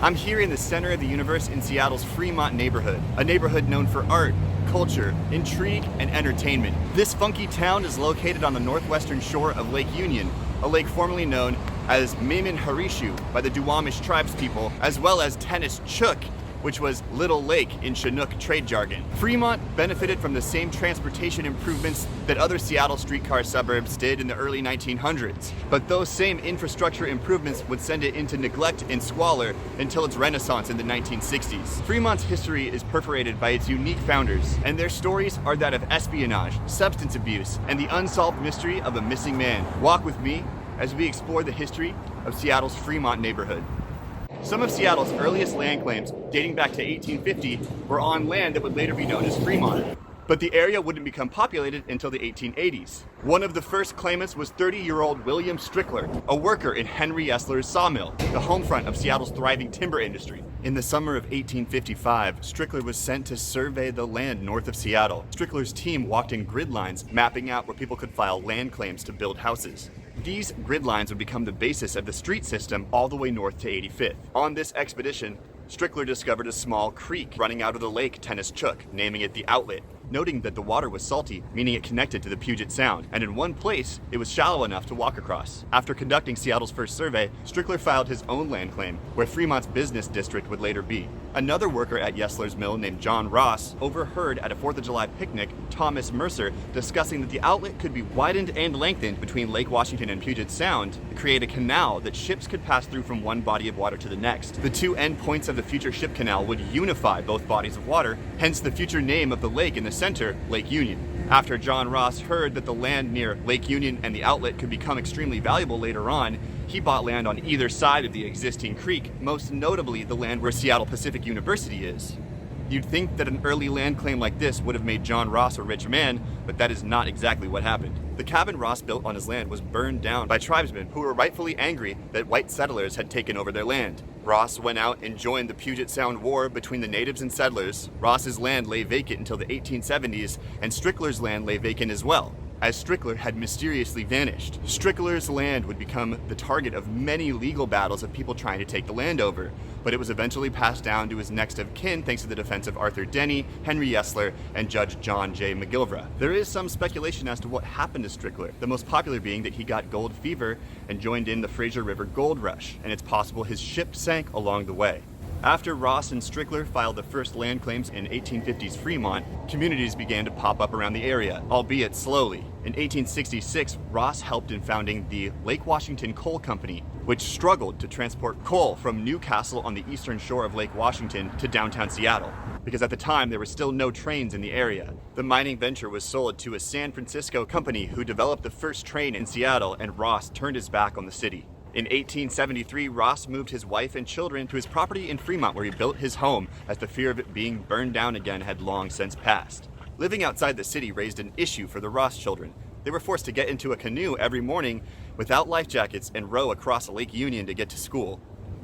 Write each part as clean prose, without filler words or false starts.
I'm here in the center of the universe in Seattle's Fremont neighborhood, a neighborhood known for art, culture, intrigue, and entertainment. This funky town is located on the northwestern shore of Lake Union, a lake formerly known as Mimin Harishu by the Duwamish tribespeople, as well as Tennis Chuk, which was Little Lake in Chinook trade jargon. Fremont benefited from the same transportation improvements that other Seattle streetcar suburbs did in the early 1900s. But those same infrastructure improvements would send it into neglect and squalor until its renaissance in the 1960s. Fremont's history is perforated by its unique founders, and their stories are that of espionage, substance abuse, and the unsolved mystery of a missing man. Walk with me as we explore the history of Seattle's Fremont neighborhood. Some of Seattle's earliest land claims, dating back to 1850, were on land that would later be known as Fremont. But the area wouldn't become populated until the 1880s. One of the first claimants was 30-year-old William Strickler, a worker in Henry Yesler's sawmill, the home front of Seattle's thriving timber industry. In the summer of 1855, Strickler was sent to survey the land north of Seattle. Strickler's team walked in grid lines, mapping out where people could file land claims to build houses. These grid lines would become the basis of the street system all the way north to 85th. On this expedition, Strickler discovered a small creek running out of the lake Tennis Chuk, naming it the Outlet, noting that the water was salty, meaning it connected to the Puget Sound, and in one place, it was shallow enough to walk across. After conducting Seattle's first survey, Strickler filed his own land claim, where Fremont's business district would later be. Another worker at Yesler's mill named John Ross overheard at a 4th of July picnic Thomas Mercer discussing that the outlet could be widened and lengthened between Lake Washington and Puget Sound to create a canal that ships could pass through from one body of water to the next. The two endpoints of the future ship canal would unify both bodies of water, hence the future name of the lake in the center, Lake Union. After John Ross heard that the land near Lake Union and the outlet could become extremely valuable later on, he bought land on either side of the existing creek, most notably the land where Seattle Pacific University is. You'd think that an early land claim like this would have made John Ross a rich man, but that is not exactly what happened. The cabin Ross built on his land was burned down by tribesmen who were rightfully angry that white settlers had taken over their land. Ross went out and joined the Puget Sound War between the natives and settlers. Ross's land lay vacant until the 1870s, and Strickler's land lay vacant as well, as Strickler had mysteriously vanished. Strickler's land would become the target of many legal battles of people trying to take the land over, but it was eventually passed down to his next of kin thanks to the defense of Arthur Denny, Henry Yesler, and Judge John J. McGilvra. There is some speculation as to what happened to Strickler, the most popular being that he got gold fever and joined in the Fraser River gold rush, and it's possible his ship sank along the way. After Ross and Strickler filed the first land claims in 1850s Fremont, communities began to pop up around the area, albeit slowly. In 1866, Ross helped in founding the Lake Washington Coal Company, which struggled to transport coal from Newcastle on the eastern shore of Lake Washington to downtown Seattle, because at the time there were still no trains in the area. The mining venture was sold to a San Francisco company who developed the first train in Seattle, and Ross turned his back on the city. In 1873, Ross moved his wife and children to his property in Fremont, where he built his home, as the fear of it being burned down again had long since passed. Living outside the city raised an issue for the Ross children. They were forced to get into a canoe every morning without life jackets and row across Lake Union to get to school.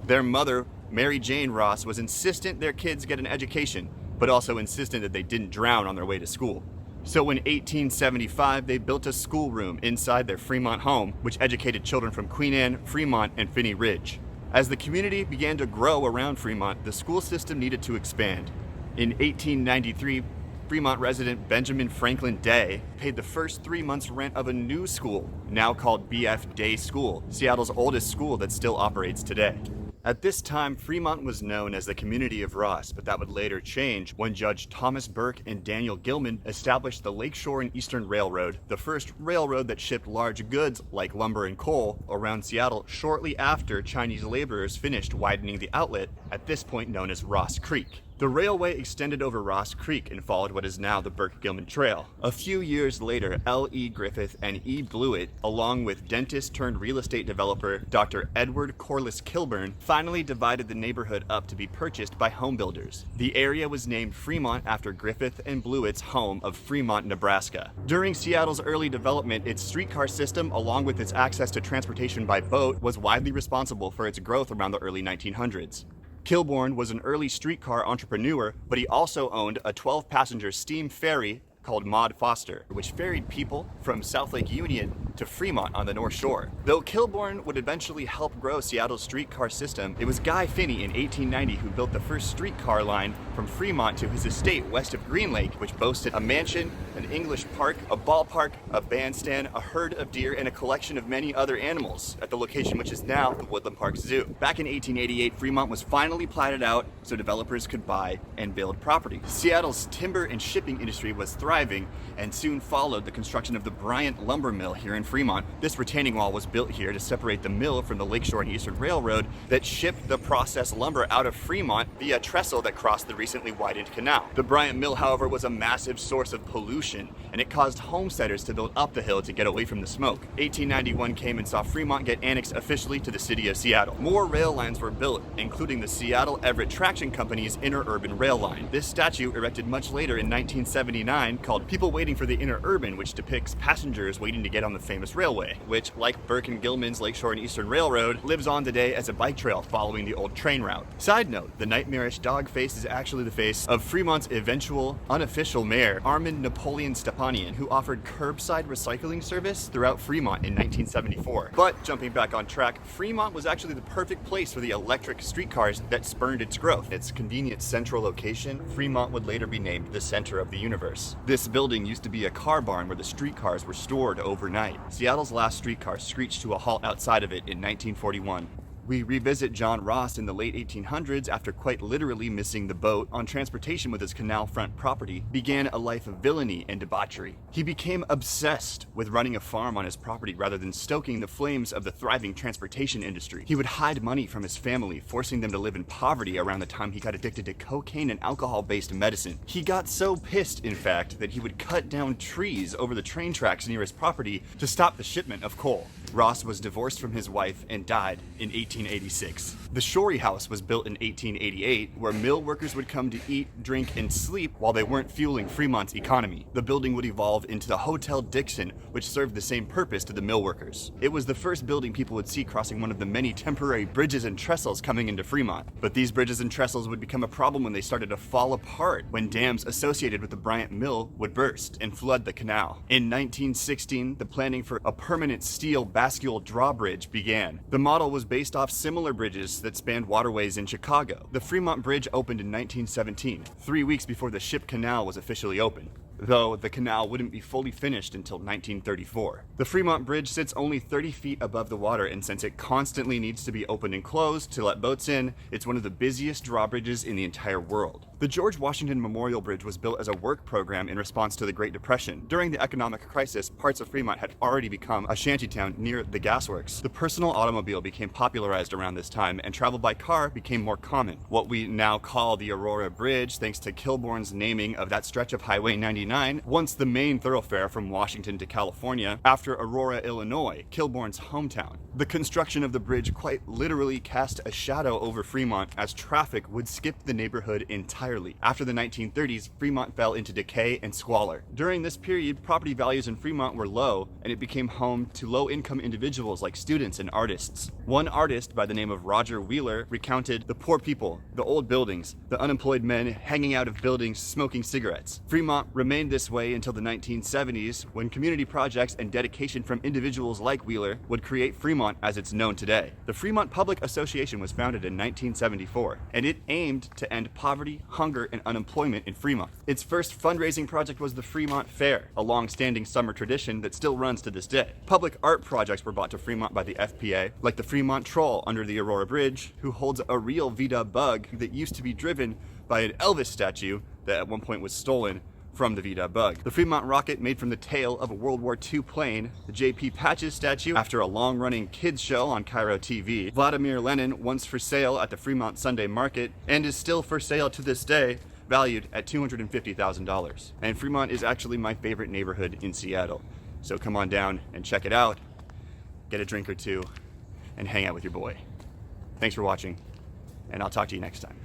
Their mother, Mary Jane Ross, was insistent their kids get an education, but also insistent that they didn't drown on their way to school. So in 1875, they built a schoolroom inside their Fremont home, which educated children from Queen Anne, Fremont, and Phinney Ridge. As the community began to grow around Fremont, the school system needed to expand. In 1893, Fremont resident Benjamin Franklin Day paid the first 3 months' rent of a new school, now called B.F. Day School, Seattle's oldest school that still operates today. At this time, Fremont was known as the community of Ross, but that would later change when Judge Thomas Burke and Daniel Gilman established the Lakeshore and Eastern Railroad, the first railroad that shipped large goods like lumber and coal around Seattle shortly after Chinese laborers finished widening the outlet, at this point known as Ross Creek. The railway extended over Ross Creek and followed what is now the Burke-Gilman Trail. A few years later, L.E. Griffith and E. Blewett, along with dentist-turned-real estate developer Dr. Edward Corliss Kilburn, finally divided the neighborhood up to be purchased by home builders. The area was named Fremont after Griffith and Blewett's home of Fremont, Nebraska. During Seattle's early development, its streetcar system, along with its access to transportation by boat, was widely responsible for its growth around the early 1900s. Kilburn was an early streetcar entrepreneur, but he also owned a 12-passenger steam ferry called Maud Foster, which ferried people from South Lake Union to Fremont on the North Shore. Though Kilbourne would eventually help grow Seattle's streetcar system, it was Guy Finney in 1890 who built the first streetcar line from Fremont to his estate west of Green Lake, which boasted a mansion, an English park, a ballpark, a bandstand, a herd of deer, and a collection of many other animals at the location which is now the Woodland Park Zoo. Back in 1888, Fremont was finally platted out so developers could buy and build property. Seattle's timber and shipping industry was thriving, and soon followed the construction of the Bryant Lumber Mill here in Fremont. This retaining wall was built here to separate the mill from the Lakeshore and Eastern Railroad that shipped the processed lumber out of Fremont via trestle that crossed the recently widened canal. The Bryant Mill, however, was a massive source of pollution, and it caused homesteaders to build up the hill to get away from the smoke. 1891 came and saw Fremont get annexed officially to the city of Seattle. More rail lines were built, including the Seattle-Everett Traction Company's interurban rail line. This statue, erected much later in 1979, called People Waiting for the Interurban, which depicts passengers waiting to get on the famous railway, which, like Burke and Gilman's Lakeshore and Eastern Railroad, lives on today as a bike trail following the old train route. Side note, the nightmarish dog face is actually the face of Fremont's eventual unofficial mayor, Armand Napoleon Stepanian, who offered curbside recycling service throughout Fremont in 1974. But jumping back on track, Fremont was actually the perfect place for the electric streetcars that spurned its growth. Its convenient central location, Fremont would later be named the center of the universe. This building used to be a car barn where the streetcars were stored overnight. Seattle's last streetcar screeched to a halt outside of it in 1941. We revisit John Ross in the late 1800s after quite literally missing the boat on transportation with his canal front property, began a life of villainy and debauchery. He became obsessed with running a farm on his property rather than stoking the flames of the thriving transportation industry. He would hide money from his family, forcing them to live in poverty around the time he got addicted to cocaine and alcohol-based medicine. He got so pissed, in fact, that he would cut down trees over the train tracks near his property to stop the shipment of coal. Ross was divorced from his wife and died in 1886. The Shorey House was built in 1888, where mill workers would come to eat, drink, and sleep while they weren't fueling Fremont's economy. The building would evolve into the Hotel Dixon, which served the same purpose to the mill workers. It was the first building people would see crossing one of the many temporary bridges and trestles coming into Fremont. But these bridges and trestles would become a problem when they started to fall apart when dams associated with the Bryant Mill would burst and flood the canal. In 1916, the planning for a permanent steel bascule drawbridge began. The model was based off similar bridges that spanned waterways in Chicago. The Fremont Bridge opened in 1917, 3 weeks before the Ship Canal was officially open, though the canal wouldn't be fully finished until 1934. The Fremont Bridge sits only 30 feet above the water, and since it constantly needs to be opened and closed to let boats in, it's one of the busiest drawbridges in the entire world. The George Washington Memorial Bridge was built as a work program in response to the Great Depression. During the economic crisis, parts of Fremont had already become a shantytown near the gasworks. The personal automobile became popularized around this time, and travel by car became more common. What we now call the Aurora Bridge, thanks to Kilbourne's naming of that stretch of Highway 99, once the main thoroughfare from Washington to California, after Aurora, Illinois, Kilbourne's hometown. The construction of the bridge quite literally cast a shadow over Fremont, as traffic would skip the neighborhood entirely. After the 1930s, Fremont fell into decay and squalor. During this period, property values in Fremont were low, and it became home to low-income individuals like students and artists. One artist by the name of Roger Wheeler recounted the poor people, the old buildings, the unemployed men hanging out of buildings smoking cigarettes. Fremont remained this way until the 1970s, when community projects and dedication from individuals like Wheeler would create Fremont as it's known today. The Fremont Public Association was founded in 1974, and it aimed to end poverty, hunger, and unemployment in Fremont. Its first fundraising project was the Fremont Fair, a long-standing summer tradition that still runs to this day. Public art projects were brought to Fremont by the FPA, like the Fremont Troll under the Aurora Bridge, who holds a real VW Bug that used to be driven by an Elvis statue that at one point was stolen from the VW Bug. The Fremont Rocket, made from the tail of a World War II plane, the J.P. Patches statue after a long-running kids show on Cairo TV, Vladimir Lenin, once for sale at the Fremont Sunday Market, and is still for sale to this day, valued at $250,000. And Fremont is actually my favorite neighborhood in Seattle. So come on down and check it out, get a drink or two, and hang out with your boy. Thanks for watching, and I'll talk to you next time.